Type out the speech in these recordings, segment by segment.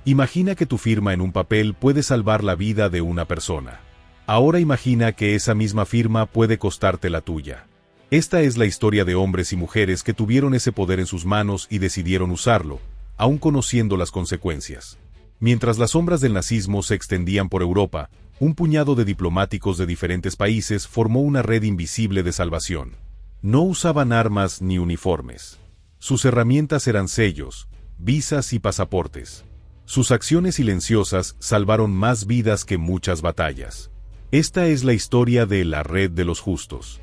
Imagina que tu firma en un papel puede salvar la vida de una persona. Ahora imagina que esa misma firma puede costarte la tuya. Esta es la historia de hombres y mujeres que tuvieron ese poder en sus manos y decidieron usarlo, aún conociendo las consecuencias. Mientras las sombras del nazismo se extendían por Europa, un puñado de diplomáticos de diferentes países formó una red invisible de salvación. No usaban armas ni uniformes. Sus herramientas eran sellos, visas y pasaportes. Sus acciones silenciosas salvaron más vidas que muchas batallas. Esta es la historia de la Red de los Justos.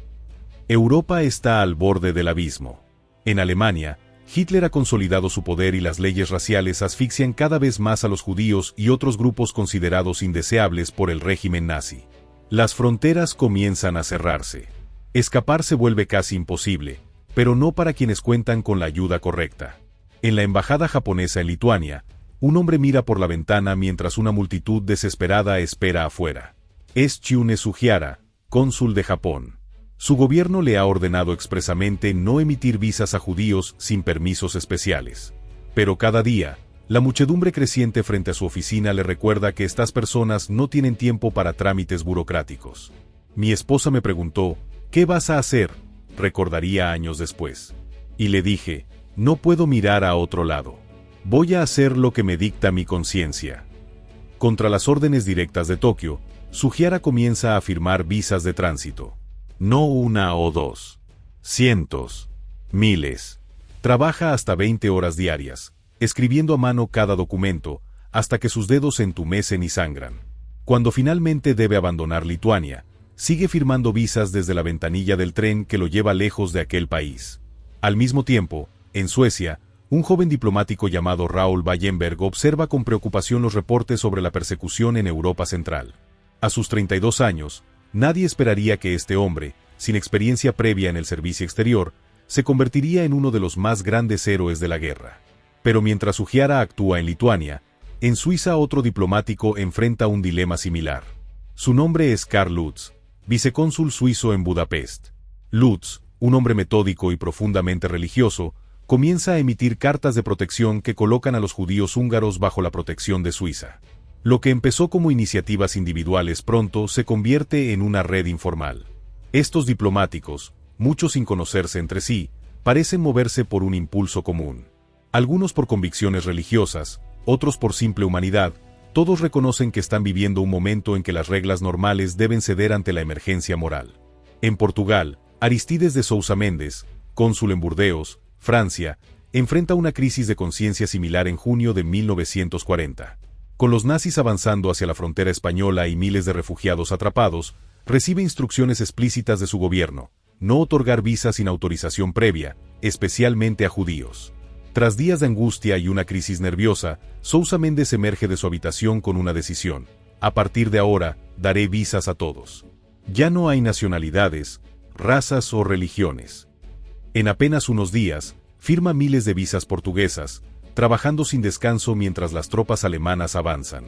Europa está al borde del abismo. En Alemania, Hitler ha consolidado su poder y las leyes raciales asfixian cada vez más a los judíos y otros grupos considerados indeseables por el régimen nazi. Las fronteras comienzan a cerrarse. Escapar se vuelve casi imposible, pero no para quienes cuentan con la ayuda correcta. En la embajada japonesa en Lituania, un hombre mira por la ventana mientras una multitud desesperada espera afuera. Es Tsuune Sugihara, cónsul de Japón. Su gobierno le ha ordenado expresamente no emitir visas a judíos sin permisos especiales. Pero cada día, la muchedumbre creciente frente a su oficina le recuerda que estas personas no tienen tiempo para trámites burocráticos. Mi esposa me preguntó, ¿qué vas a hacer?, recordaría años después. Y le dije, no puedo mirar a otro lado. Voy a hacer lo que me dicta mi conciencia. Contra las órdenes directas de Tokio, Sugihara comienza a firmar visas de tránsito. No una o dos. Cientos. Miles. Trabaja hasta 20 horas diarias, escribiendo a mano cada documento, hasta que sus dedos se entumecen y sangran. Cuando finalmente debe abandonar Lituania, sigue firmando visas desde la ventanilla del tren que lo lleva lejos de aquel país. Al mismo tiempo, en Suecia, un joven diplomático llamado Raoul Wallenberg observa con preocupación los reportes sobre la persecución en Europa Central. A sus 32 años, nadie esperaría que este hombre, sin experiencia previa en el servicio exterior, se convertiría en uno de los más grandes héroes de la guerra. Pero mientras Sugihara actúa en Lituania, en Suiza otro diplomático enfrenta un dilema similar. Su nombre es Karl Lutz, vicecónsul suizo en Budapest. Lutz, un hombre metódico y profundamente religioso, comienza a emitir cartas de protección que colocan a los judíos húngaros bajo la protección de Suiza. Lo que empezó como iniciativas individuales pronto se convierte en una red informal. Estos diplomáticos, muchos sin conocerse entre sí, parecen moverse por un impulso común. Algunos por convicciones religiosas, otros por simple humanidad, todos reconocen que están viviendo un momento en que las reglas normales deben ceder ante la emergencia moral. En Portugal, Aristides de Sousa Mendes, cónsul en Burdeos, Francia, enfrenta una crisis de conciencia similar en junio de 1940. Con los nazis avanzando hacia la frontera española y miles de refugiados atrapados, recibe instrucciones explícitas de su gobierno: no otorgar visas sin autorización previa, especialmente a judíos. Tras días de angustia y una crisis nerviosa, Sousa Mendes emerge de su habitación con una decisión: a partir de ahora, daré visas a todos. Ya no hay nacionalidades, razas o religiones. En apenas unos días, firma miles de visas portuguesas, trabajando sin descanso mientras las tropas alemanas avanzan.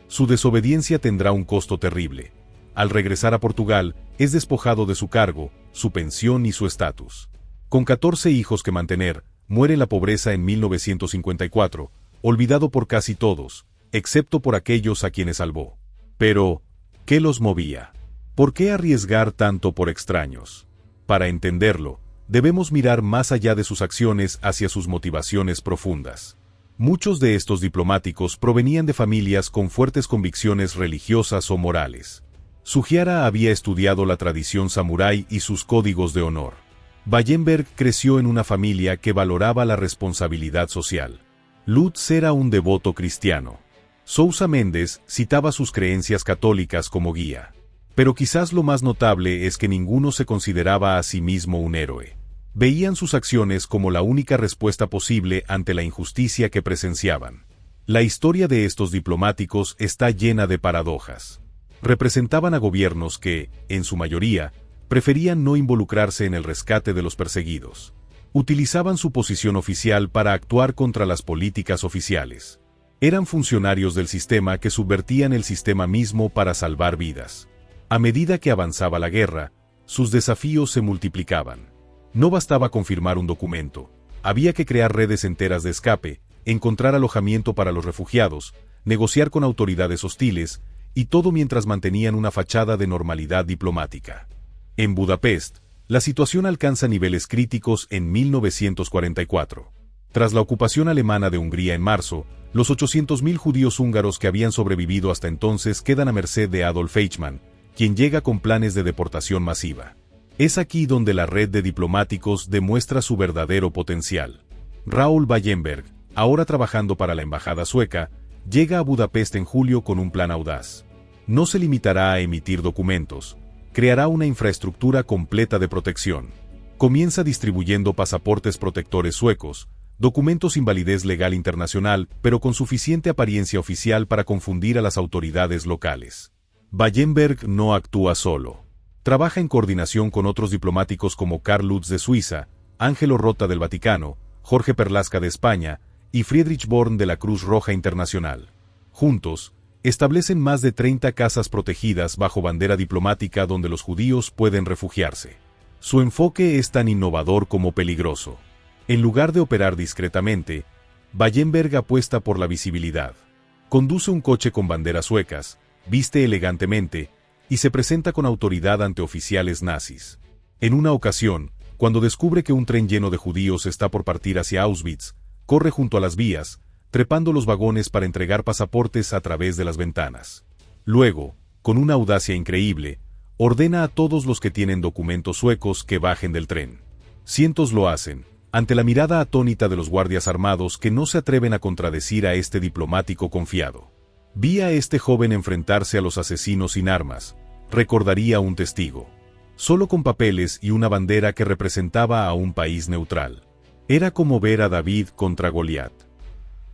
Su desobediencia tendrá un costo terrible. Al regresar a Portugal, es despojado de su cargo, su pensión y su estatus. Con 14 hijos que mantener, muere en la pobreza en 1954, olvidado por casi todos, excepto por aquellos a quienes salvó. Pero, ¿qué los movía? ¿Por qué arriesgar tanto por extraños? Para entenderlo, debemos mirar más allá de sus acciones hacia sus motivaciones profundas. Muchos de estos diplomáticos provenían de familias con fuertes convicciones religiosas o morales. Sugihara había estudiado la tradición samurái y sus códigos de honor. Wallenberg creció en una familia que valoraba la responsabilidad social. Lutz era un devoto cristiano. Sousa Mendes citaba sus creencias católicas como guía. Pero quizás lo más notable es que ninguno se consideraba a sí mismo un héroe. Veían sus acciones como la única respuesta posible ante la injusticia que presenciaban. La historia de estos diplomáticos está llena de paradojas. Representaban a gobiernos que, en su mayoría, preferían no involucrarse en el rescate de los perseguidos. Utilizaban su posición oficial para actuar contra las políticas oficiales. Eran funcionarios del sistema que subvertían el sistema mismo para salvar vidas. A medida que avanzaba la guerra, sus desafíos se multiplicaban. No bastaba con firmar un documento, había que crear redes enteras de escape, encontrar alojamiento para los refugiados, negociar con autoridades hostiles, y todo mientras mantenían una fachada de normalidad diplomática. En Budapest, la situación alcanza niveles críticos en 1944. Tras la ocupación alemana de Hungría en marzo, los 800.000 judíos húngaros que habían sobrevivido hasta entonces quedan a merced de Adolf Eichmann, quien llega con planes de deportación masiva. Es aquí donde la red de diplomáticos demuestra su verdadero potencial. Raoul Wallenberg, ahora trabajando para la embajada sueca, llega a Budapest en julio con un plan audaz. No se limitará a emitir documentos, creará una infraestructura completa de protección. Comienza distribuyendo pasaportes protectores suecos, documentos sin validez legal internacional, pero con suficiente apariencia oficial para confundir a las autoridades locales. Wallenberg no actúa solo. Trabaja en coordinación con otros diplomáticos como Karl Lutz de Suiza, Ángelo Rota del Vaticano, Jorge Perlasca de España y Friedrich Born de la Cruz Roja Internacional. Juntos, establecen más de 30 casas protegidas bajo bandera diplomática donde los judíos pueden refugiarse. Su enfoque es tan innovador como peligroso. En lugar de operar discretamente, Wallenberg apuesta por la visibilidad. Conduce un coche con banderas suecas, viste elegantemente, y se presenta con autoridad ante oficiales nazis. En una ocasión, cuando descubre que un tren lleno de judíos está por partir hacia Auschwitz, corre junto a las vías, trepando los vagones para entregar pasaportes a través de las ventanas. Luego, con una audacia increíble, ordena a todos los que tienen documentos suecos que bajen del tren. Cientos lo hacen, ante la mirada atónita de los guardias armados que no se atreven a contradecir a este diplomático confiado. Vi a este joven enfrentarse a los asesinos sin armas, recordaría un testigo. Solo con papeles y una bandera que representaba a un país neutral. Era como ver a David contra Goliat.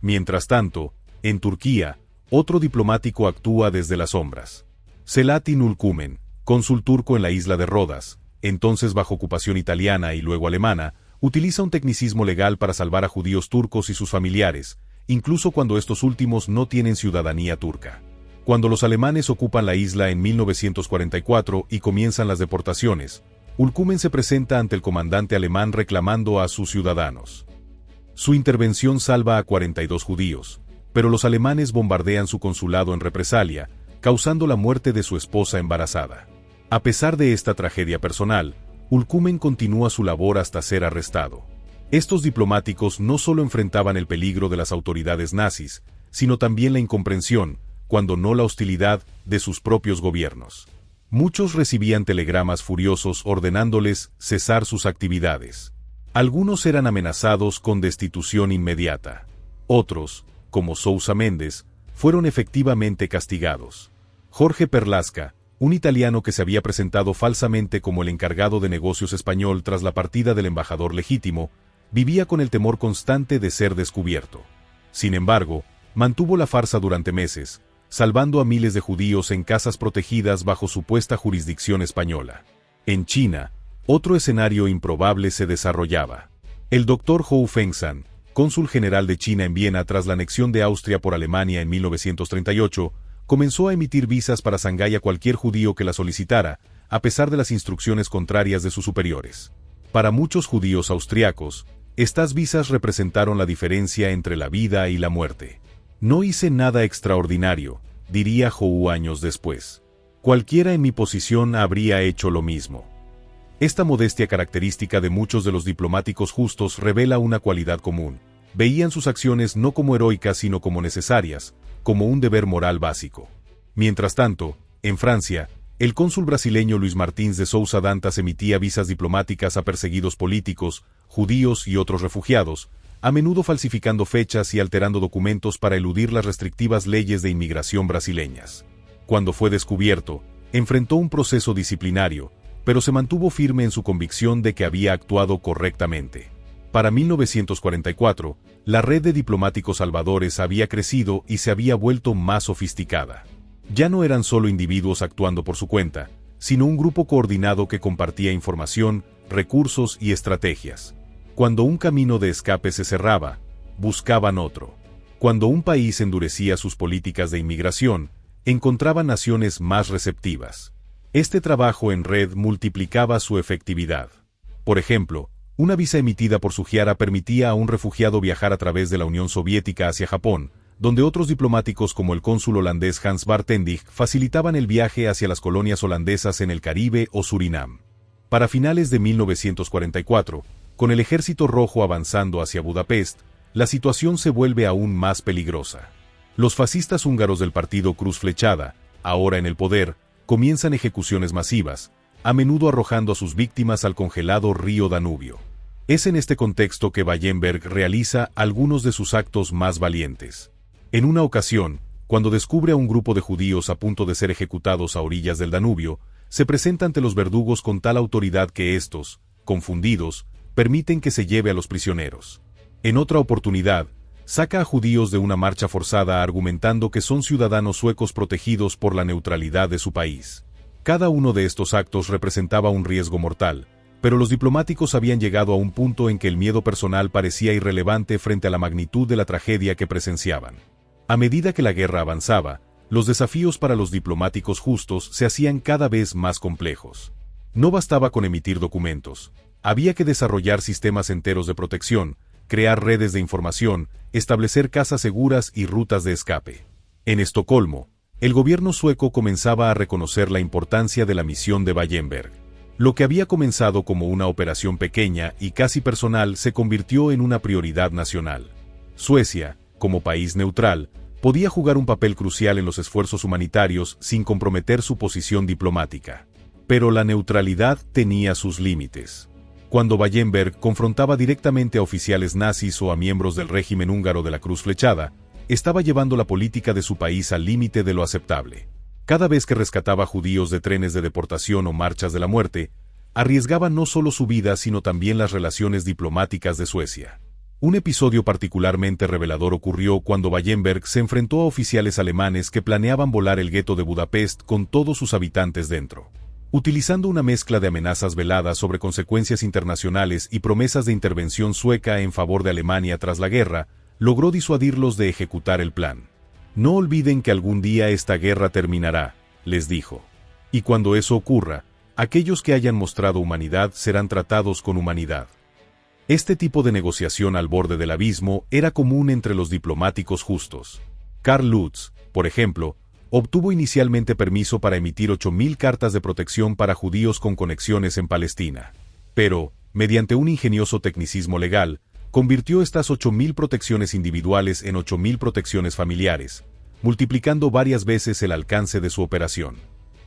Mientras tanto, en Turquía, otro diplomático actúa desde las sombras. Selahattin Ülkümen, cónsul turco en la isla de Rodas, entonces bajo ocupación italiana y luego alemana, utiliza un tecnicismo legal para salvar a judíos turcos y sus familiares, incluso cuando estos últimos no tienen ciudadanía turca. Cuando los alemanes ocupan la isla en 1944 y comienzan las deportaciones, Ülkümen se presenta ante el comandante alemán reclamando a sus ciudadanos. Su intervención salva a 42 judíos, pero los alemanes bombardean su consulado en represalia, causando la muerte de su esposa embarazada. A pesar de esta tragedia personal, Ülkümen continúa su labor hasta ser arrestado. Estos diplomáticos no solo enfrentaban el peligro de las autoridades nazis, sino también la incomprensión, cuando no la hostilidad, de sus propios gobiernos. Muchos recibían telegramas furiosos ordenándoles cesar sus actividades. Algunos eran amenazados con destitución inmediata. Otros, como Sousa Mendes, fueron efectivamente castigados. Jorge Perlasca, un italiano que se había presentado falsamente como el encargado de negocios español tras la partida del embajador legítimo, vivía con el temor constante de ser descubierto. Sin embargo, mantuvo la farsa durante meses, salvando a miles de judíos en casas protegidas bajo supuesta jurisdicción española. En China, otro escenario improbable se desarrollaba. El Dr. Hou Fengshan, cónsul general de China en Viena tras la anexión de Austria por Alemania en 1938, comenzó a emitir visas para Shanghái a cualquier judío que la solicitara, a pesar de las instrucciones contrarias de sus superiores. Para muchos judíos austriacos, estas visas representaron la diferencia entre la vida y la muerte. No hice nada extraordinario, diría Hou años después. Cualquiera en mi posición habría hecho lo mismo. Esta modestia característica de muchos de los diplomáticos justos revela una cualidad común. Veían sus acciones no como heroicas sino como necesarias, como un deber moral básico. Mientras tanto, en Francia, el cónsul brasileño Luis Martins de Sousa Dantas emitía visas diplomáticas a perseguidos políticos, judíos y otros refugiados, a menudo falsificando fechas y alterando documentos para eludir las restrictivas leyes de inmigración brasileñas. Cuando fue descubierto, enfrentó un proceso disciplinario, pero se mantuvo firme en su convicción de que había actuado correctamente. Para 1944, la red de diplomáticos salvadores había crecido y se había vuelto más sofisticada. Ya no eran solo individuos actuando por su cuenta, sino un grupo coordinado que compartía información, recursos y estrategias. Cuando un camino de escape se cerraba, buscaban otro. Cuando un país endurecía sus políticas de inmigración, encontraban naciones más receptivas. Este trabajo en red multiplicaba su efectividad. Por ejemplo, Una visa emitida por Sugiara permitía a un refugiado viajar a través de la Unión Soviética hacia Japón, donde otros diplomáticos como el cónsul holandés Hans Bartendig facilitaban el viaje hacia las colonias holandesas en el Caribe o Surinam. Para finales de 1944, con el Ejército Rojo avanzando hacia Budapest, la situación se vuelve aún más peligrosa. Los fascistas húngaros del partido Cruz Flechada, ahora en el poder, comienzan ejecuciones masivas, a menudo arrojando a sus víctimas al congelado río Danubio. Es en este contexto que Wallenberg realiza algunos de sus actos más valientes. En una ocasión, cuando descubre a un grupo de judíos a punto de ser ejecutados a orillas del Danubio, se presenta ante los verdugos con tal autoridad que estos, confundidos, permiten que se lleve a los prisioneros. En otra oportunidad, saca a judíos de una marcha forzada argumentando que son ciudadanos suecos protegidos por la neutralidad de su país. Cada uno de estos actos representaba un riesgo mortal, pero los diplomáticos habían llegado a un punto en que el miedo personal parecía irrelevante frente a la magnitud de la tragedia que presenciaban. A medida que la guerra avanzaba, los desafíos para los diplomáticos justos se hacían cada vez más complejos. No bastaba con emitir documentos, había que desarrollar sistemas enteros de protección, crear redes de información, establecer casas seguras y rutas de escape. En Estocolmo, el gobierno sueco comenzaba a reconocer la importancia de la misión de Wallenberg. Lo que había comenzado como una operación pequeña y casi personal se convirtió en una prioridad nacional. Suecia, como país neutral, podía jugar un papel crucial en los esfuerzos humanitarios sin comprometer su posición diplomática. Pero la neutralidad tenía sus límites. Cuando Wallenberg confrontaba directamente a oficiales nazis o a miembros del régimen húngaro de la Cruz Flechada, estaba llevando la política de su país al límite de lo aceptable. Cada vez que rescataba judíos de trenes de deportación o marchas de la muerte, arriesgaba no solo su vida sino también las relaciones diplomáticas de Suecia. Un episodio particularmente revelador ocurrió cuando Wallenberg se enfrentó a oficiales alemanes que planeaban volar el gueto de Budapest con todos sus habitantes dentro. Utilizando una mezcla de amenazas veladas sobre consecuencias internacionales y promesas de intervención sueca en favor de Alemania tras la guerra, logró disuadirlos de ejecutar el plan. No olviden que algún día esta guerra terminará, les dijo. Y cuando eso ocurra, aquellos que hayan mostrado humanidad serán tratados con humanidad. Este tipo de negociación al borde del abismo era común entre los diplomáticos justos. Karl Lutz, por ejemplo, obtuvo inicialmente permiso para emitir 8.000 cartas de protección para judíos con conexiones en Palestina. Pero, mediante un ingenioso tecnicismo legal, convirtió estas 8.000 protecciones individuales en 8.000 protecciones familiares, multiplicando varias veces el alcance de su operación.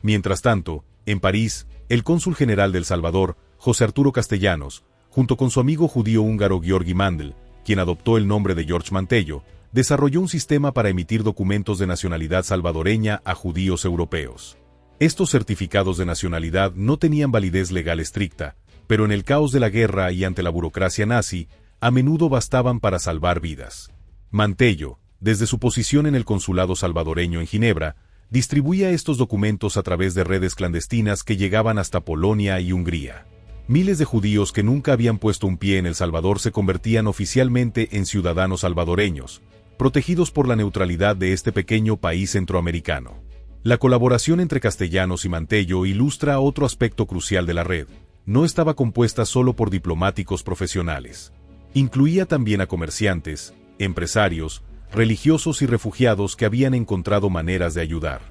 Mientras tanto, en París, el cónsul general de El Salvador, José Arturo Castellanos, junto con su amigo judío húngaro György Mandl, quien adoptó el nombre de George Mantello, desarrolló un sistema para emitir documentos de nacionalidad salvadoreña a judíos europeos. Estos certificados de nacionalidad no tenían validez legal estricta, pero en el caos de la guerra y ante la burocracia nazi, a menudo bastaban para salvar vidas. Mantello, desde su posición en el consulado salvadoreño en Ginebra, distribuía estos documentos a través de redes clandestinas que llegaban hasta Polonia y Hungría. Miles de judíos que nunca habían puesto un pie en El Salvador se convertían oficialmente en ciudadanos salvadoreños, protegidos por la neutralidad de este pequeño país centroamericano. La colaboración entre Castellanos y Mantello ilustra otro aspecto crucial de la red. No estaba compuesta solo por diplomáticos profesionales. Incluía también a comerciantes, empresarios, religiosos y refugiados que habían encontrado maneras de ayudar.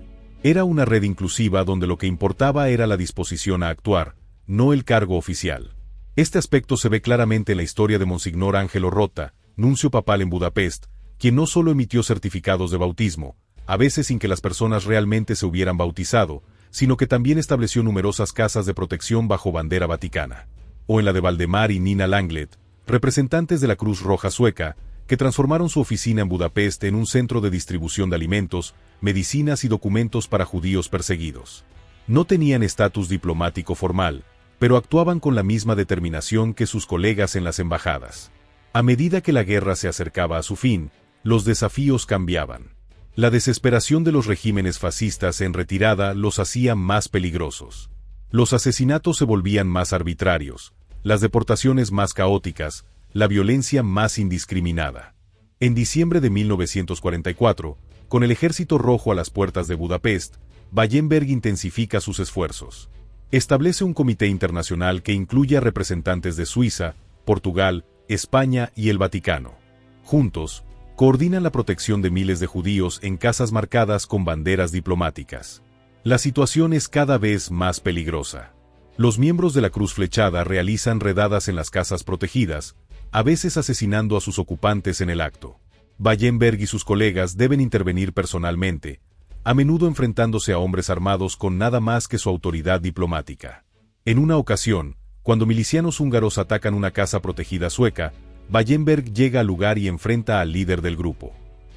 Era una red inclusiva donde lo que importaba era la disposición a actuar, no el cargo oficial. Este aspecto se ve claramente en la historia de Monsignor Angelo Rota, nuncio papal en Budapest, quien no solo emitió certificados de bautismo, a veces sin que las personas realmente se hubieran bautizado, sino que también estableció numerosas casas de protección bajo bandera vaticana. O en la de Valdemar y Nina Langlet, representantes de la Cruz Roja sueca, que transformaron su oficina en Budapest en un centro de distribución de alimentos, medicinas y documentos para judíos perseguidos. No tenían estatus diplomático formal, pero actuaban con la misma determinación que sus colegas en las embajadas. A medida que la guerra se acercaba a su fin, los desafíos cambiaban. La desesperación de los regímenes fascistas en retirada los hacía más peligrosos. Los asesinatos se volvían más arbitrarios, las deportaciones más caóticas, la violencia más indiscriminada. En diciembre de 1944, con el Ejército Rojo a las puertas de Budapest, Wallenberg intensifica sus esfuerzos. Establece un comité internacional que incluye a representantes de Suiza, Portugal, España y el Vaticano. Juntos, coordinan la protección de miles de judíos en casas marcadas con banderas diplomáticas. La situación es cada vez más peligrosa. Los miembros de la Cruz Flechada realizan redadas en las casas protegidas, a veces asesinando a sus ocupantes en el acto. Wallenberg y sus colegas deben intervenir personalmente, a menudo enfrentándose a hombres armados con nada más que su autoridad diplomática. En una ocasión, cuando milicianos húngaros atacan una casa protegida sueca, Wallenberg llega al lugar y enfrenta al líder del grupo.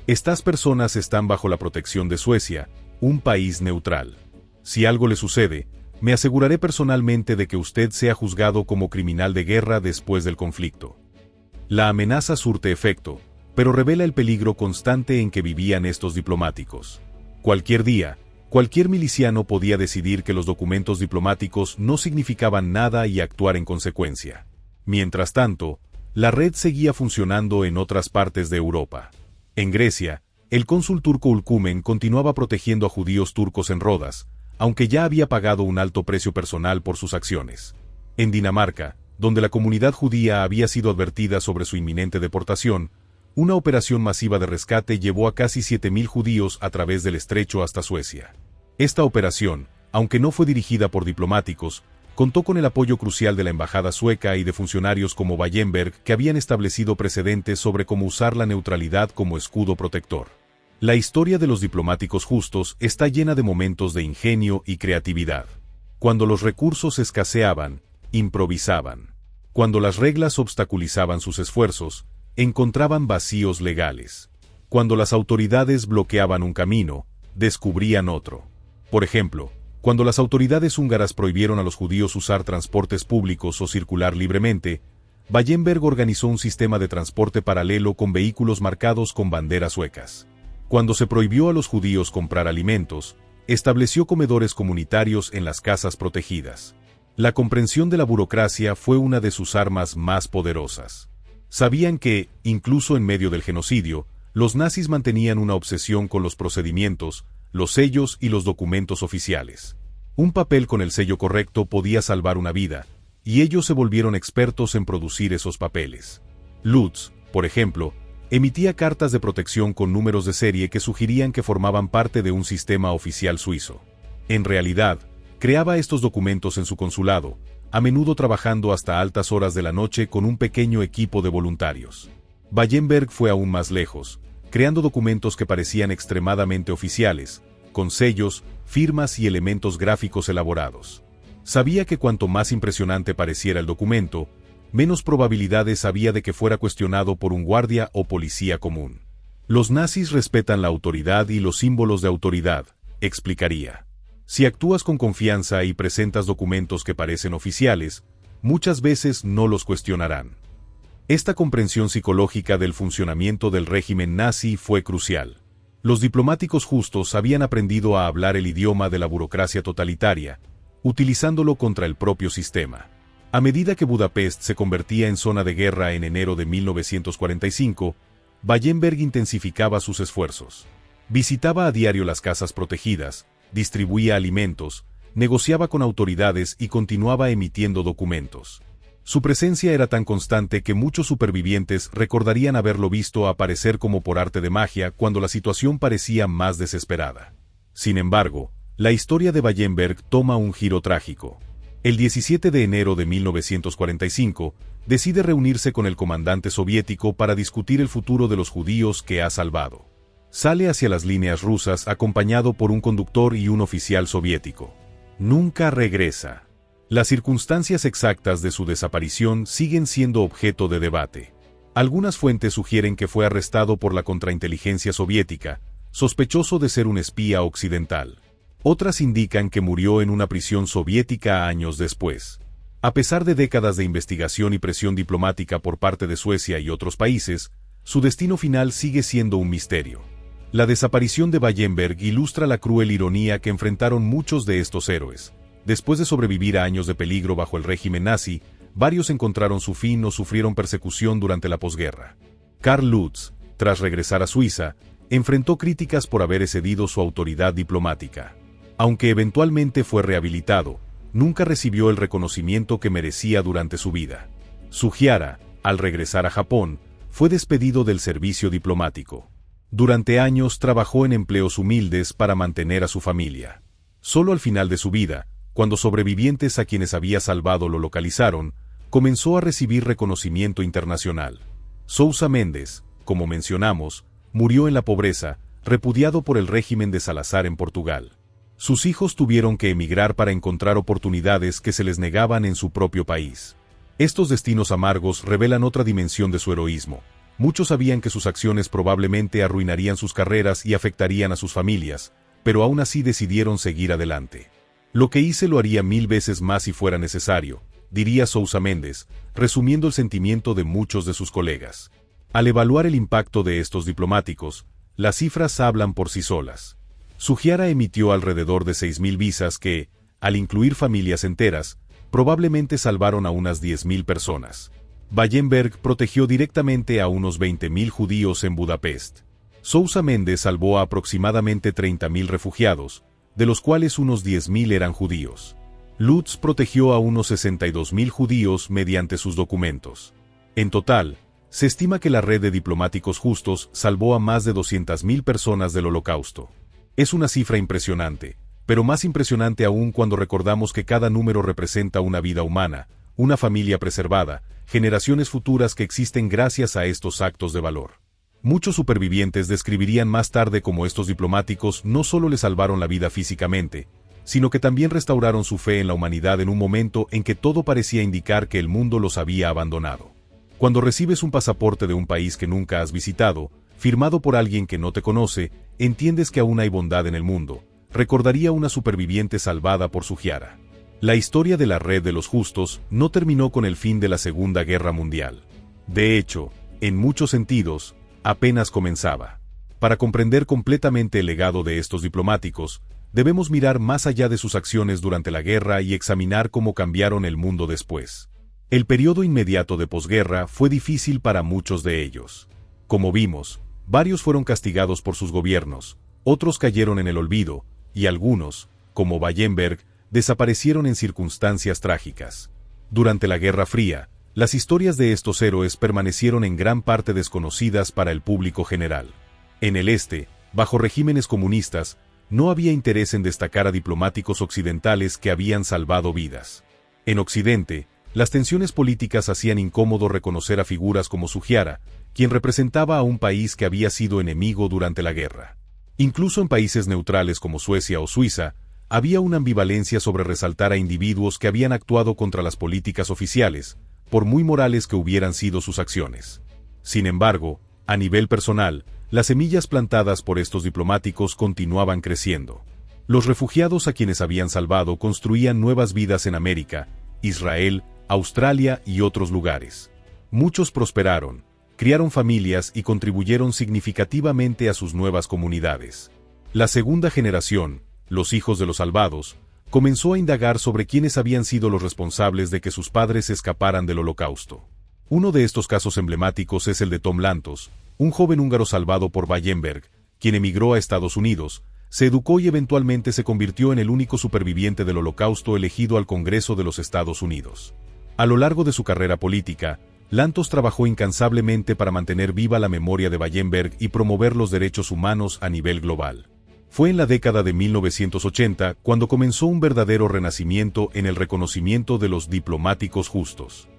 Estas personas están bajo la protección de Suecia, un país neutral. Si algo le sucede, me aseguraré personalmente de que usted sea juzgado como criminal de guerra después del conflicto. La amenaza surte efecto, pero revela el peligro constante en que vivían estos diplomáticos. Cualquier día, cualquier miliciano podía decidir que los documentos diplomáticos no significaban nada y actuar en consecuencia. Mientras tanto, la red seguía funcionando en otras partes de Europa. En Grecia, el cónsul turco Ulkumen continuaba protegiendo a judíos turcos en Rodas, aunque ya había pagado un alto precio personal por sus acciones. En Dinamarca, donde la comunidad judía había sido advertida sobre su inminente deportación, una operación masiva de rescate llevó a casi 7.000 judíos a través del estrecho hasta Suecia. Esta operación, aunque no fue dirigida por diplomáticos, contó con el apoyo crucial de la embajada sueca y de funcionarios como Wallenberg que habían establecido precedentes sobre cómo usar la neutralidad como escudo protector. La historia de los diplomáticos justos está llena de momentos de ingenio y creatividad. Cuando los recursos escaseaban, improvisaban. Cuando las reglas obstaculizaban sus esfuerzos, encontraban vacíos legales. Cuando las autoridades bloqueaban un camino, descubrían otro. Por ejemplo, cuando las autoridades húngaras prohibieron a los judíos usar transportes públicos o circular libremente, Wallenberg organizó un sistema de transporte paralelo con vehículos marcados con banderas suecas. Cuando se prohibió a los judíos comprar alimentos, estableció comedores comunitarios en las casas protegidas. La comprensión de la burocracia fue una de sus armas más poderosas. Sabían que, incluso en medio del genocidio, los nazis mantenían una obsesión con los procedimientos, los sellos y los documentos oficiales. Un papel con el sello correcto podía salvar una vida, y ellos se volvieron expertos en producir esos papeles. Lutz, por ejemplo, emitía cartas de protección con números de serie que sugerían que formaban parte de un sistema oficial suizo. En realidad, creaba estos documentos en su consulado, a menudo trabajando hasta altas horas de la noche con un pequeño equipo de voluntarios. Wallenberg fue aún más lejos, creando documentos que parecían extremadamente oficiales, con sellos, firmas y elementos gráficos elaborados. Sabía que cuanto más impresionante pareciera el documento, menos probabilidades había de que fuera cuestionado por un guardia o policía común. Los nazis respetan la autoridad y los símbolos de autoridad, explicaría. Si actúas con confianza y presentas documentos que parecen oficiales, muchas veces no los cuestionarán. Esta comprensión psicológica del funcionamiento del régimen nazi fue crucial. Los diplomáticos justos habían aprendido a hablar el idioma de la burocracia totalitaria, utilizándolo contra el propio sistema. A medida que Budapest se convertía en zona de guerra en enero de 1945, Wallenberg intensificaba sus esfuerzos. Visitaba a diario las casas protegidas, distribuía alimentos, negociaba con autoridades y continuaba emitiendo documentos. Su presencia era tan constante que muchos supervivientes recordarían haberlo visto aparecer como por arte de magia cuando la situación parecía más desesperada. Sin embargo, la historia de Wallenberg toma un giro trágico. El 17 de enero de 1945, decide reunirse con el comandante soviético para discutir el futuro de los judíos que ha salvado. Sale hacia las líneas rusas acompañado por un conductor y un oficial soviético. Nunca regresa. Las circunstancias exactas de su desaparición siguen siendo objeto de debate. Algunas fuentes sugieren que fue arrestado por la contrainteligencia soviética, sospechoso de ser un espía occidental. Otras indican que murió en una prisión soviética años después. A pesar de décadas de investigación y presión diplomática por parte de Suecia y otros países, su destino final sigue siendo un misterio. La desaparición de Wallenberg ilustra la cruel ironía que enfrentaron muchos de estos héroes. Después de sobrevivir a años de peligro bajo el régimen nazi, varios encontraron su fin o sufrieron persecución durante la posguerra. Karl Lutz, tras regresar a Suiza, enfrentó críticas por haber excedido su autoridad diplomática. Aunque eventualmente fue rehabilitado, nunca recibió el reconocimiento que merecía durante su vida. Sugiara, al regresar a Japón, fue despedido del servicio diplomático. Durante años trabajó en empleos humildes para mantener a su familia. Solo al final de su vida, cuando sobrevivientes a quienes había salvado lo localizaron, comenzó a recibir reconocimiento internacional. Sousa Mendes, como mencionamos, murió en la pobreza, repudiado por el régimen de Salazar en Portugal. Sus hijos tuvieron que emigrar para encontrar oportunidades que se les negaban en su propio país. Estos destinos amargos revelan otra dimensión de su heroísmo. Muchos sabían que sus acciones probablemente arruinarían sus carreras y afectarían a sus familias, pero aún así decidieron seguir adelante. Lo que hice lo haría 1000 veces más si fuera necesario, diría Sousa Mendes, resumiendo el sentimiento de muchos de sus colegas. Al evaluar el impacto de estos diplomáticos, las cifras hablan por sí solas. Sugiara emitió alrededor de 6.000 visas que, al incluir familias enteras, probablemente salvaron a unas 10.000 personas. Wallenberg protegió directamente a unos 20.000 judíos en Budapest. Sousa Mendes salvó a aproximadamente 30.000 refugiados, de los cuales unos 10.000 eran judíos. Lutz protegió a unos 62.000 judíos mediante sus documentos. En total, se estima que la red de diplomáticos justos salvó a más de 200.000 personas del Holocausto. Es una cifra impresionante, pero más impresionante aún cuando recordamos que cada número representa una vida humana, una familia preservada, generaciones futuras que existen gracias a estos actos de valor. Muchos supervivientes describirían más tarde cómo estos diplomáticos no solo le salvaron la vida físicamente, sino que también restauraron su fe en la humanidad en un momento en que todo parecía indicar que el mundo los había abandonado. Cuando recibes un pasaporte de un país que nunca has visitado, firmado por alguien que no te conoce, entiendes que aún hay bondad en el mundo, recordaría una superviviente salvada por Sugiara. La historia de la Red de los Justos no terminó con el fin de la Segunda Guerra Mundial. De hecho, en muchos sentidos, apenas comenzaba. Para comprender completamente el legado de estos diplomáticos, debemos mirar más allá de sus acciones durante la guerra y examinar cómo cambiaron el mundo después. El periodo inmediato de posguerra fue difícil para muchos de ellos. Como vimos, varios fueron castigados por sus gobiernos, otros cayeron en el olvido, y algunos, como Wallenberg, desaparecieron en circunstancias trágicas. Durante la Guerra Fría, las historias de estos héroes permanecieron en gran parte desconocidas para el público general. En el este, bajo regímenes comunistas, no había interés en destacar a diplomáticos occidentales que habían salvado vidas. En Occidente, las tensiones políticas hacían incómodo reconocer a figuras como Sugiara, quien representaba a un país que había sido enemigo durante la guerra. Incluso en países neutrales como Suecia o Suiza, había una ambivalencia sobre resaltar a individuos que habían actuado contra las políticas oficiales, por muy morales que hubieran sido sus acciones. Sin embargo, a nivel personal, las semillas plantadas por estos diplomáticos continuaban creciendo. Los refugiados a quienes habían salvado construían nuevas vidas en América, Israel, Australia y otros lugares. Muchos prosperaron, criaron familias y contribuyeron significativamente a sus nuevas comunidades. La segunda generación, los hijos de los salvados, comenzó a indagar sobre quiénes habían sido los responsables de que sus padres escaparan del Holocausto. Uno de estos casos emblemáticos es el de Tom Lantos, un joven húngaro salvado por Wallenberg, quien emigró a Estados Unidos, se educó y eventualmente se convirtió en el único superviviente del Holocausto elegido al Congreso de los Estados Unidos. A lo largo de su carrera política, Lantos trabajó incansablemente para mantener viva la memoria de Wallenberg y promover los derechos humanos a nivel global. Fue en la década de 1980 cuando comenzó un verdadero renacimiento en el reconocimiento de los diplomáticos justos.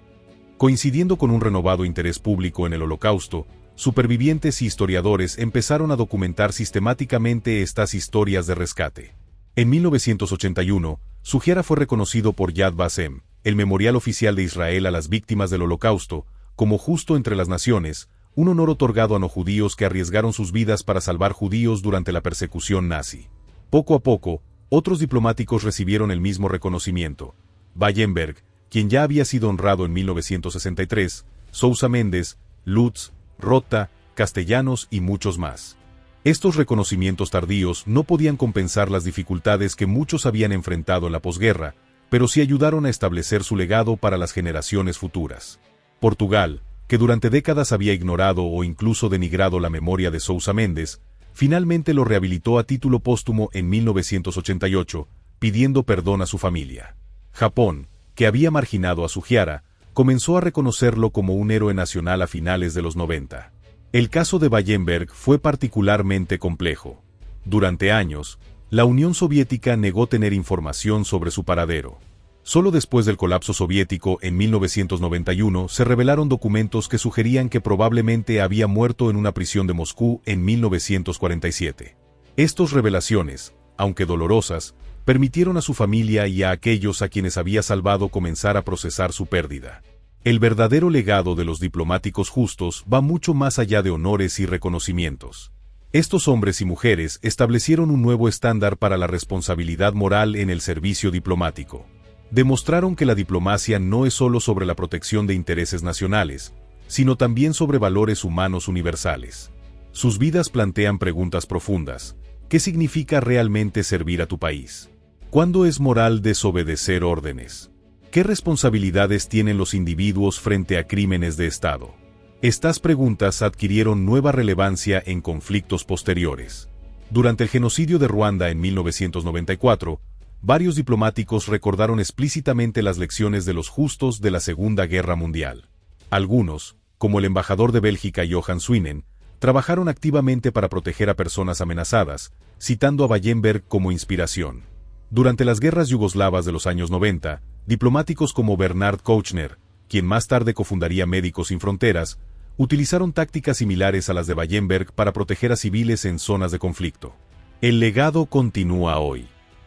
Coincidiendo con un renovado interés público en el Holocausto, supervivientes y historiadores empezaron a documentar sistemáticamente estas historias de rescate. En 1981, Sugiara fue reconocido por Yad Vashem, el memorial oficial de Israel a las víctimas del Holocausto, como justo entre las naciones, un honor otorgado a no judíos que arriesgaron sus vidas para salvar judíos durante la persecución nazi. Poco a poco, otros diplomáticos recibieron el mismo reconocimiento. Wallenberg, quien ya había sido honrado en 1963, Sousa Mendes, Lutz, Rota, Castellanos y muchos más. Estos reconocimientos tardíos no podían compensar las dificultades que muchos habían enfrentado en la posguerra, pero sí ayudaron a establecer su legado para las generaciones futuras. Portugal, que durante décadas había ignorado o incluso denigrado la memoria de Sousa Mendes, finalmente lo rehabilitó a título póstumo en 1988, pidiendo perdón a su familia. Japón, que había marginado a Sugiara, comenzó a reconocerlo como un héroe nacional a finales de los 90. El caso de Wallenberg fue particularmente complejo. Durante años, la Unión Soviética negó tener información sobre su paradero. Solo después del colapso soviético en 1991 se revelaron documentos que sugerían que probablemente había muerto en una prisión de Moscú en 1947. Estas revelaciones, aunque dolorosas, permitieron a su familia y a aquellos a quienes había salvado comenzar a procesar su pérdida. El verdadero legado de los diplomáticos justos va mucho más allá de honores y reconocimientos. Estos hombres y mujeres establecieron un nuevo estándar para la responsabilidad moral en el servicio diplomático. Demostraron que la diplomacia no es solo sobre la protección de intereses nacionales, sino también sobre valores humanos universales. Sus vidas plantean preguntas profundas. ¿Qué significa realmente servir a tu país? ¿Cuándo es moral desobedecer órdenes? ¿Qué responsabilidades tienen los individuos frente a crímenes de Estado? Estas preguntas adquirieron nueva relevancia en conflictos posteriores. Durante el genocidio de Ruanda en 1994, varios diplomáticos recordaron explícitamente las lecciones de los justos de la Segunda Guerra Mundial. Algunos, como el embajador de Bélgica Johan Swinnen, trabajaron activamente para proteger a personas amenazadas, citando a Wallenberg como inspiración. Durante las guerras yugoslavas de los años 90, diplomáticos como Bernard Kouchner, quien más tarde cofundaría Médicos Sin Fronteras, utilizaron tácticas similares a las de Wallenberg para proteger a civiles en zonas de conflicto. El legado continúa hoy.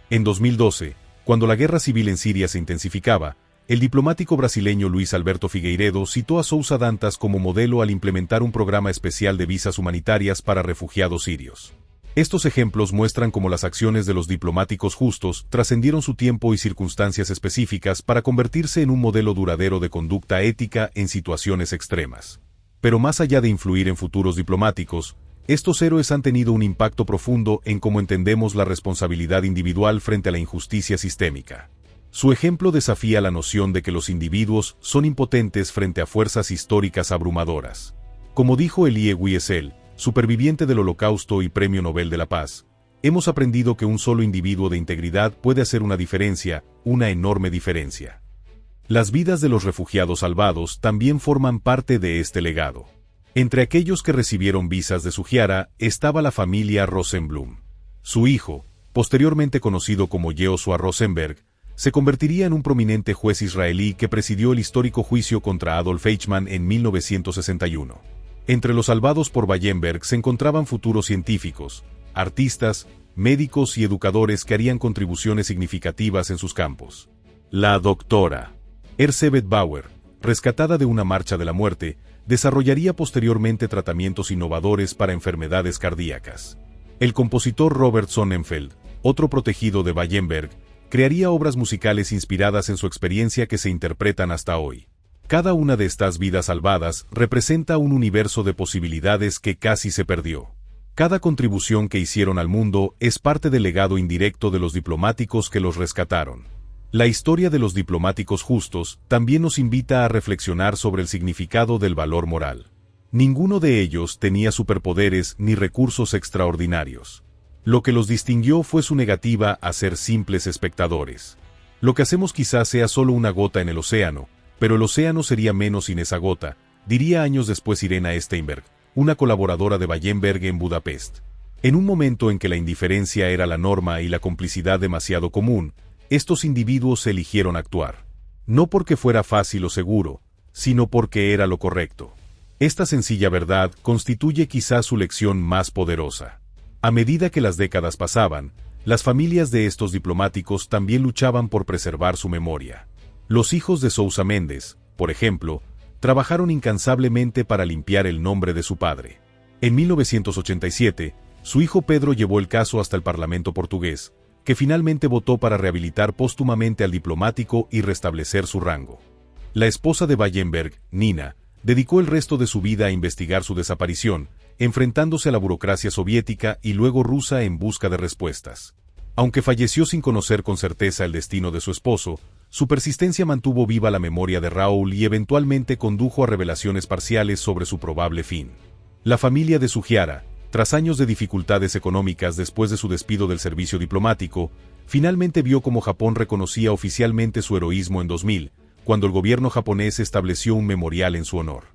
En 2012, cuando la guerra civil en Siria se intensificaba, el diplomático brasileño Luis Alberto Figueiredo citó a Sousa Dantas como modelo al implementar un programa especial de visas humanitarias para refugiados sirios. Estos ejemplos muestran cómo las acciones de los diplomáticos justos trascendieron su tiempo y circunstancias específicas para convertirse en un modelo duradero de conducta ética en situaciones extremas. Pero más allá de influir en futuros diplomáticos, estos héroes han tenido un impacto profundo en cómo entendemos la responsabilidad individual frente a la injusticia sistémica. Su ejemplo desafía la noción de que los individuos son impotentes frente a fuerzas históricas abrumadoras. Como dijo Elie Wiesel, superviviente del Holocausto y Premio Nobel de la Paz, hemos aprendido que un solo individuo de integridad puede hacer una diferencia, una enorme diferencia. Las vidas de los refugiados salvados también forman parte de este legado. Entre aquellos que recibieron visas de Sugiara estaba la familia Rosenblum. Su hijo, posteriormente conocido como Yehoshua Rosenberg, se convertiría en un prominente juez israelí que presidió el histórico juicio contra Adolf Eichmann en 1961. Entre los salvados por Wallenberg se encontraban futuros científicos, artistas, médicos y educadores que harían contribuciones significativas en sus campos. La doctora Erzsébet Bauer, rescatada de una marcha de la muerte, desarrollaría posteriormente tratamientos innovadores para enfermedades cardíacas. El compositor Robert Sonnenfeld, otro protegido de Wallenberg, crearía obras musicales inspiradas en su experiencia que se interpretan hasta hoy. Cada una de estas vidas salvadas representa un universo de posibilidades que casi se perdió. Cada contribución que hicieron al mundo es parte del legado indirecto de los diplomáticos que los rescataron. La historia de los diplomáticos justos también nos invita a reflexionar sobre el significado del valor moral. Ninguno de ellos tenía superpoderes ni recursos extraordinarios. Lo que los distinguió fue su negativa a ser simples espectadores. Lo que hacemos quizás sea solo una gota en el océano, pero el océano sería menos sin esa gota, diría años después Irena Steinberg, una colaboradora de Wallenberg en Budapest. En un momento en que la indiferencia era la norma y la complicidad demasiado común, estos individuos eligieron actuar. No porque fuera fácil o seguro, sino porque era lo correcto. Esta sencilla verdad constituye quizás su lección más poderosa. A medida que las décadas pasaban, las familias de estos diplomáticos también luchaban por preservar su memoria. Los hijos de Sousa Mendes, por ejemplo, trabajaron incansablemente para limpiar el nombre de su padre. En 1987, su hijo Pedro llevó el caso hasta el Parlamento portugués, que finalmente votó para rehabilitar póstumamente al diplomático y restablecer su rango. La esposa de Wallenberg, Nina, dedicó el resto de su vida a investigar su desaparición, enfrentándose a la burocracia soviética y luego rusa en busca de respuestas. Aunque falleció sin conocer con certeza el destino de su esposo, su persistencia mantuvo viva la memoria de Raúl y eventualmente condujo a revelaciones parciales sobre su probable fin. La familia de Sugiara, tras años de dificultades económicas después de su despido del servicio diplomático, finalmente vio cómo Japón reconocía oficialmente su heroísmo en 2000, cuando el gobierno japonés estableció un memorial en su honor.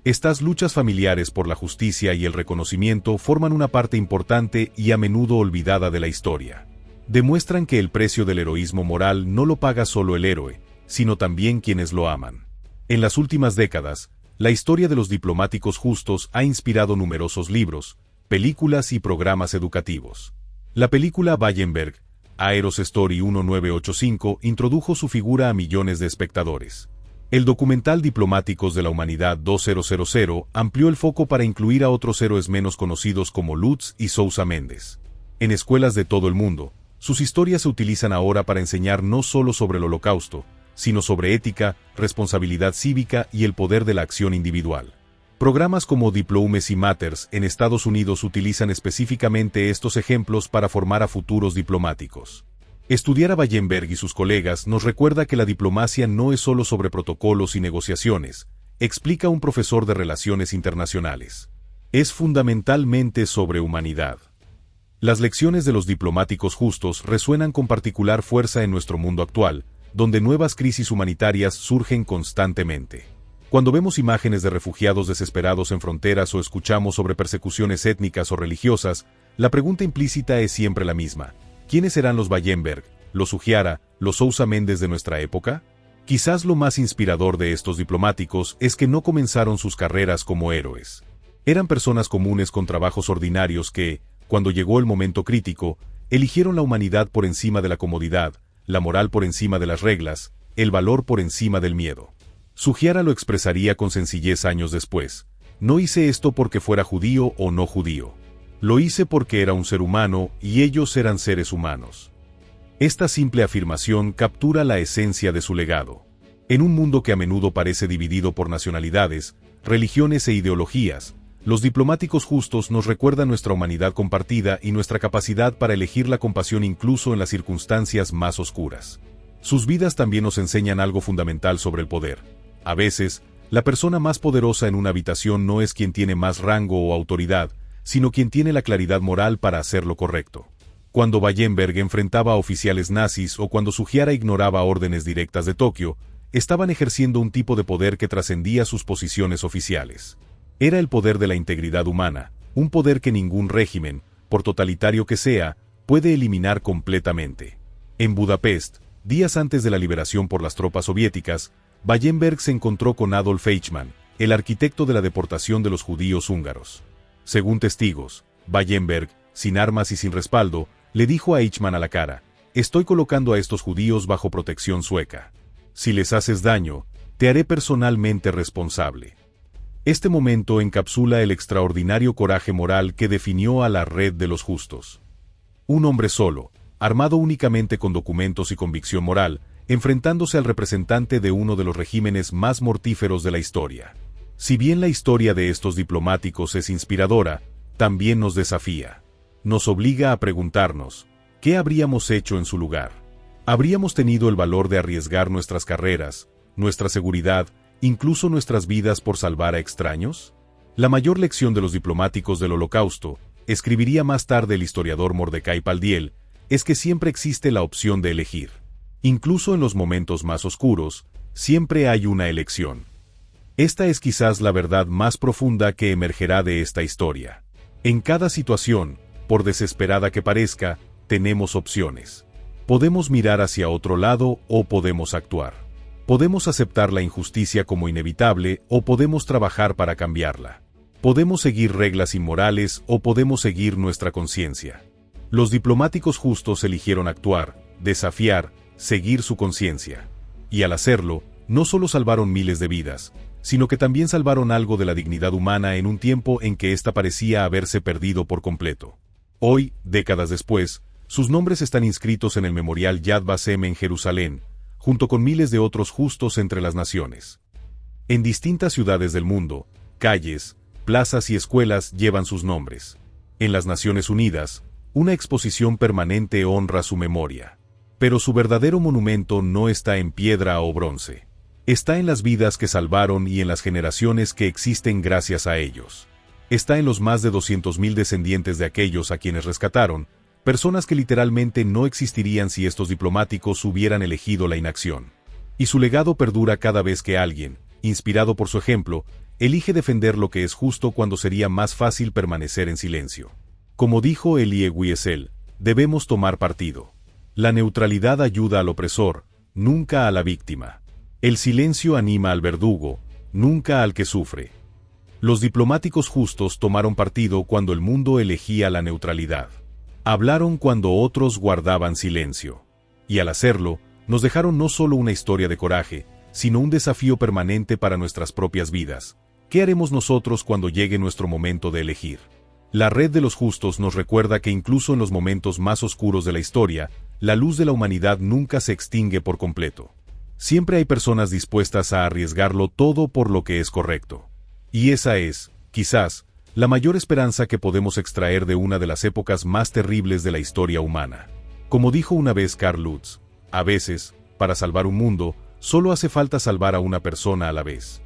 Estas luchas familiares por la justicia y el reconocimiento forman una parte importante y a menudo olvidada de la historia. Demuestran que el precio del heroísmo moral no lo paga solo el héroe, sino también quienes lo aman. En las últimas décadas, la historia de los diplomáticos justos ha inspirado numerosos libros, películas y programas educativos. La película Wallenberg, Aeros Story 1985, introdujo su figura a millones de espectadores. El documental Diplomáticos de la Humanidad 2000 amplió el foco para incluir a otros héroes menos conocidos como Lutz y Sousa Mendes. En escuelas de todo el mundo, sus historias se utilizan ahora para enseñar no solo sobre el Holocausto, sino sobre ética, responsabilidad cívica y el poder de la acción individual. Programas como Diplomacy Matters en Estados Unidos utilizan específicamente estos ejemplos para formar a futuros diplomáticos. Estudiar a Wallenberg y sus colegas nos recuerda que la diplomacia no es solo sobre protocolos y negociaciones, explica un profesor de Relaciones Internacionales. Es fundamentalmente sobre humanidad. Las lecciones de los diplomáticos justos resuenan con particular fuerza en nuestro mundo actual, donde nuevas crisis humanitarias surgen constantemente. Cuando vemos imágenes de refugiados desesperados en fronteras o escuchamos sobre persecuciones étnicas o religiosas, la pregunta implícita es siempre la misma. ¿Quiénes serán los Wallenberg, los Sugiara, los Sousa Mendes de nuestra época? Quizás lo más inspirador de estos diplomáticos es que no comenzaron sus carreras como héroes. Eran personas comunes con trabajos ordinarios que, cuando llegó el momento crítico, eligieron la humanidad por encima de la comodidad, la moral por encima de las reglas, el valor por encima del miedo. Sugiara lo expresaría con sencillez años después. No hice esto porque fuera judío o no judío. Lo hice porque era un ser humano y ellos eran seres humanos. Esta simple afirmación captura la esencia de su legado. En un mundo que a menudo parece dividido por nacionalidades, religiones e ideologías, los diplomáticos justos nos recuerdan nuestra humanidad compartida y nuestra capacidad para elegir la compasión incluso en las circunstancias más oscuras. Sus vidas también nos enseñan algo fundamental sobre el poder. A veces, la persona más poderosa en una habitación no es quien tiene más rango o autoridad, sino quien tiene la claridad moral para hacer lo correcto. Cuando Wallenberg enfrentaba a oficiales nazis o cuando Sugiara ignoraba órdenes directas de Tokio, estaban ejerciendo un tipo de poder que trascendía sus posiciones oficiales. Era el poder de la integridad humana, un poder que ningún régimen, por totalitario que sea, puede eliminar completamente. En Budapest, días antes de la liberación por las tropas soviéticas, Wallenberg se encontró con Adolf Eichmann, el arquitecto de la deportación de los judíos húngaros. Según testigos, Wallenberg, sin armas y sin respaldo, le dijo a Eichmann a la cara: «Estoy colocando a estos judíos bajo protección sueca. Si les haces daño, te haré personalmente responsable». Este momento encapsula el extraordinario coraje moral que definió a la Red de los Justos. Un hombre solo, armado únicamente con documentos y convicción moral, enfrentándose al representante de uno de los regímenes más mortíferos de la historia. Si bien la historia de estos diplomáticos es inspiradora, también nos desafía. Nos obliga a preguntarnos, ¿qué habríamos hecho en su lugar? ¿Habríamos tenido el valor de arriesgar nuestras carreras, nuestra seguridad, incluso nuestras vidas por salvar a extraños? La mayor lección de los diplomáticos del Holocausto, escribiría más tarde el historiador Mordecai Paldiel, es que siempre existe la opción de elegir. Incluso en los momentos más oscuros, siempre hay una elección. Esta es quizás la verdad más profunda que emergerá de esta historia. En cada situación, por desesperada que parezca, tenemos opciones. Podemos mirar hacia otro lado o podemos actuar. Podemos aceptar la injusticia como inevitable o podemos trabajar para cambiarla. Podemos seguir reglas inmorales o podemos seguir nuestra conciencia. Los diplomáticos justos eligieron actuar, desafiar, seguir su conciencia. Y al hacerlo, no solo salvaron miles de vidas, sino que también salvaron algo de la dignidad humana en un tiempo en que ésta parecía haberse perdido por completo. Hoy, décadas después, sus nombres están inscritos en el memorial Yad Vashem en Jerusalén, junto con miles de otros justos entre las naciones. En distintas ciudades del mundo, calles, plazas y escuelas llevan sus nombres. En las Naciones Unidas, una exposición permanente honra su memoria. Pero su verdadero monumento no está en piedra o bronce. Está en las vidas que salvaron y en las generaciones que existen gracias a ellos. Está en los más de 200.000 descendientes de aquellos a quienes rescataron, personas que literalmente no existirían si estos diplomáticos hubieran elegido la inacción. Y su legado perdura cada vez que alguien, inspirado por su ejemplo, elige defender lo que es justo cuando sería más fácil permanecer en silencio. Como dijo Elie Wiesel, debemos tomar partido. La neutralidad ayuda al opresor, nunca a la víctima. El silencio anima al verdugo, nunca al que sufre. Los diplomáticos justos tomaron partido cuando el mundo elegía la neutralidad. Hablaron cuando otros guardaban silencio. Y al hacerlo, nos dejaron no solo una historia de coraje, sino un desafío permanente para nuestras propias vidas. ¿Qué haremos nosotros cuando llegue nuestro momento de elegir? La Red de los Justos nos recuerda que incluso en los momentos más oscuros de la historia, la luz de la humanidad nunca se extingue por completo. Siempre hay personas dispuestas a arriesgarlo todo por lo que es correcto. Y esa es, quizás, la mayor esperanza que podemos extraer de una de las épocas más terribles de la historia humana. Como dijo una vez Carl Lutz, a veces, para salvar un mundo, solo hace falta salvar a una persona a la vez.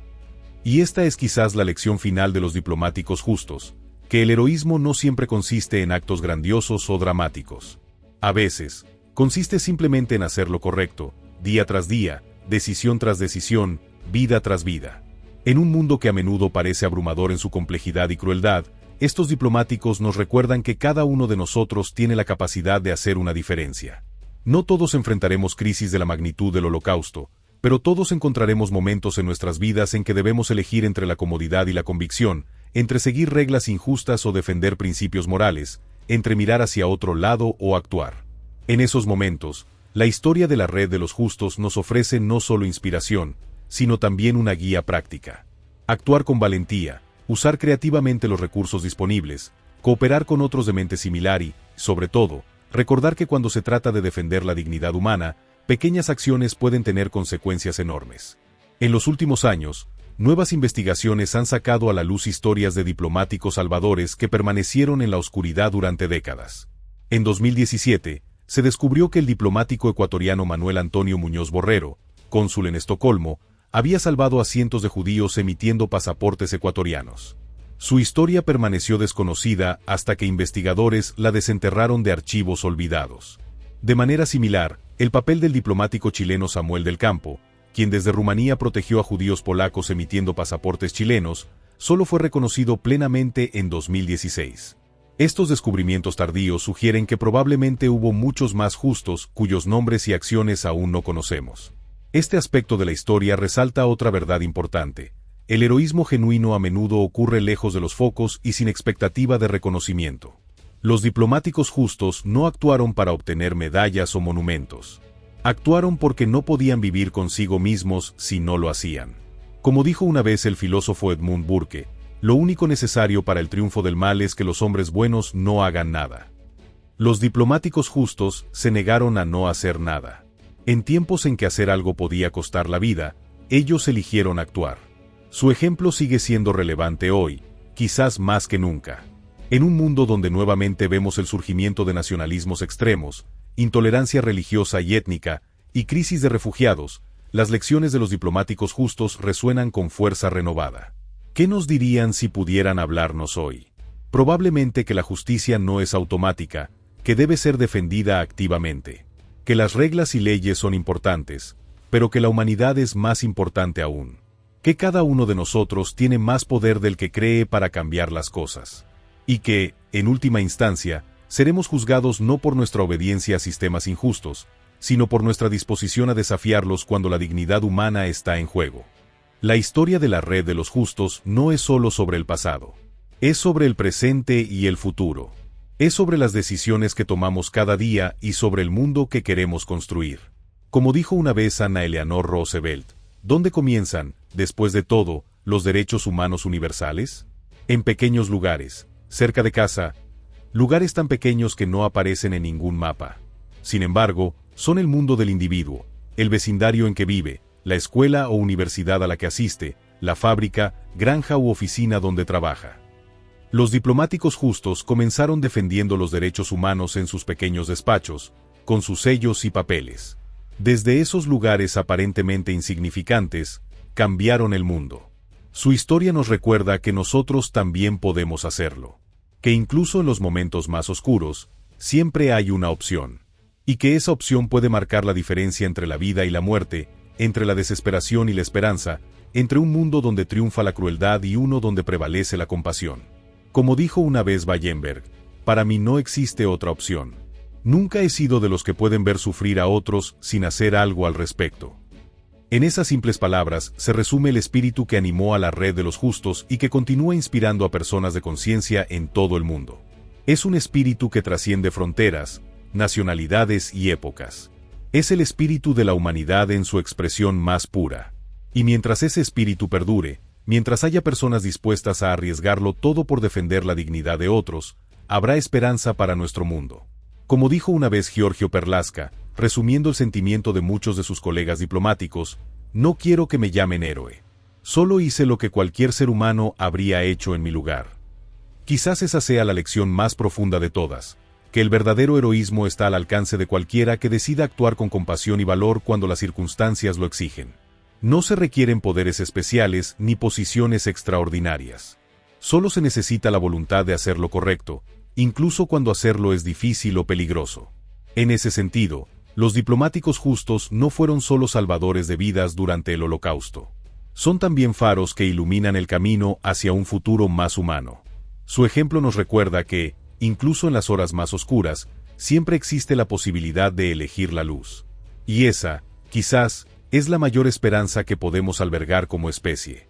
Y esta es quizás la lección final de los diplomáticos justos, que el heroísmo no siempre consiste en actos grandiosos o dramáticos. A veces, consiste simplemente en hacer lo correcto, día tras día, decisión tras decisión, vida tras vida. En un mundo que a menudo parece abrumador en su complejidad y crueldad, estos diplomáticos nos recuerdan que cada uno de nosotros tiene la capacidad de hacer una diferencia. No todos enfrentaremos crisis de la magnitud del Holocausto, pero todos encontraremos momentos en nuestras vidas en que debemos elegir entre la comodidad y la convicción, entre seguir reglas injustas o defender principios morales, entre mirar hacia otro lado o actuar. En esos momentos, la historia de la Red de los Justos nos ofrece no solo inspiración, sino también una guía práctica. Actuar con valentía, usar creativamente los recursos disponibles, cooperar con otros de mente similar y, sobre todo, recordar que cuando se trata de defender la dignidad humana, pequeñas acciones pueden tener consecuencias enormes. En los últimos años, nuevas investigaciones han sacado a la luz historias de diplomáticos salvadores que permanecieron en la oscuridad durante décadas. En 2017, se descubrió que el diplomático ecuatoriano Manuel Antonio Muñoz Borrero, cónsul en Estocolmo, había salvado a cientos de judíos emitiendo pasaportes ecuatorianos. Su historia permaneció desconocida hasta que investigadores la desenterraron de archivos olvidados. De manera similar, el papel del diplomático chileno Samuel del Campo, quien desde Rumanía protegió a judíos polacos emitiendo pasaportes chilenos, solo fue reconocido plenamente en 2016. Estos descubrimientos tardíos sugieren que probablemente hubo muchos más justos cuyos nombres y acciones aún no conocemos. Este aspecto de la historia resalta otra verdad importante. El heroísmo genuino a menudo ocurre lejos de los focos y sin expectativa de reconocimiento. Los diplomáticos justos no actuaron para obtener medallas o monumentos. Actuaron porque no podían vivir consigo mismos si no lo hacían. Como dijo una vez el filósofo Edmund Burke, lo único necesario para el triunfo del mal es que los hombres buenos no hagan nada. Los diplomáticos justos se negaron a no hacer nada. En tiempos en que hacer algo podía costar la vida, ellos eligieron actuar. Su ejemplo sigue siendo relevante hoy, quizás más que nunca. En un mundo donde nuevamente vemos el surgimiento de nacionalismos extremos, intolerancia religiosa y étnica, y crisis de refugiados, las lecciones de los diplomáticos justos resuenan con fuerza renovada. ¿Qué nos dirían si pudieran hablarnos hoy? Probablemente que la justicia no es automática, que debe ser defendida activamente. Que las reglas y leyes son importantes, pero que la humanidad es más importante aún. Que cada uno de nosotros tiene más poder del que cree para cambiar las cosas. Y que, en última instancia, seremos juzgados no por nuestra obediencia a sistemas injustos, sino por nuestra disposición a desafiarlos cuando la dignidad humana está en juego. La historia de la Red de los Justos no es solo sobre el pasado. Es sobre el presente y el futuro. Es sobre las decisiones que tomamos cada día y sobre el mundo que queremos construir. Como dijo una vez Anna Eleanor Roosevelt, ¿dónde comienzan, después de todo, los derechos humanos universales? En pequeños lugares, cerca de casa, lugares tan pequeños que no aparecen en ningún mapa. Sin embargo, son el mundo del individuo, el vecindario en que vive, la escuela o universidad a la que asiste, la fábrica, granja u oficina donde trabaja. Los diplomáticos justos comenzaron defendiendo los derechos humanos en sus pequeños despachos, con sus sellos y papeles. Desde esos lugares aparentemente insignificantes, cambiaron el mundo. Su historia nos recuerda que nosotros también podemos hacerlo. Que incluso en los momentos más oscuros, siempre hay una opción. Y que esa opción puede marcar la diferencia entre la vida y la muerte, entre la desesperación y la esperanza, entre un mundo donde triunfa la crueldad y uno donde prevalece la compasión. Como dijo una vez Wallenberg, para mí no existe otra opción. Nunca he sido de los que pueden ver sufrir a otros sin hacer algo al respecto. En esas simples palabras se resume el espíritu que animó a la Red de los Justos y que continúa inspirando a personas de conciencia en todo el mundo. Es un espíritu que trasciende fronteras, nacionalidades y épocas. Es el espíritu de la humanidad en su expresión más pura. Y mientras ese espíritu perdure, mientras haya personas dispuestas a arriesgarlo todo por defender la dignidad de otros, habrá esperanza para nuestro mundo. Como dijo una vez Giorgio Perlasca, resumiendo el sentimiento de muchos de sus colegas diplomáticos, no quiero que me llamen héroe. Solo hice lo que cualquier ser humano habría hecho en mi lugar. Quizás esa sea la lección más profunda de todas, que el verdadero heroísmo está al alcance de cualquiera que decida actuar con compasión y valor cuando las circunstancias lo exigen. No se requieren poderes especiales ni posiciones extraordinarias. Solo se necesita la voluntad de hacer lo correcto, incluso cuando hacerlo es difícil o peligroso. En ese sentido, los diplomáticos justos no fueron solo salvadores de vidas durante el Holocausto. Son también faros que iluminan el camino hacia un futuro más humano. Su ejemplo nos recuerda que, incluso en las horas más oscuras, siempre existe la posibilidad de elegir la luz. Y esa, quizás, es la mayor esperanza que podemos albergar como especie.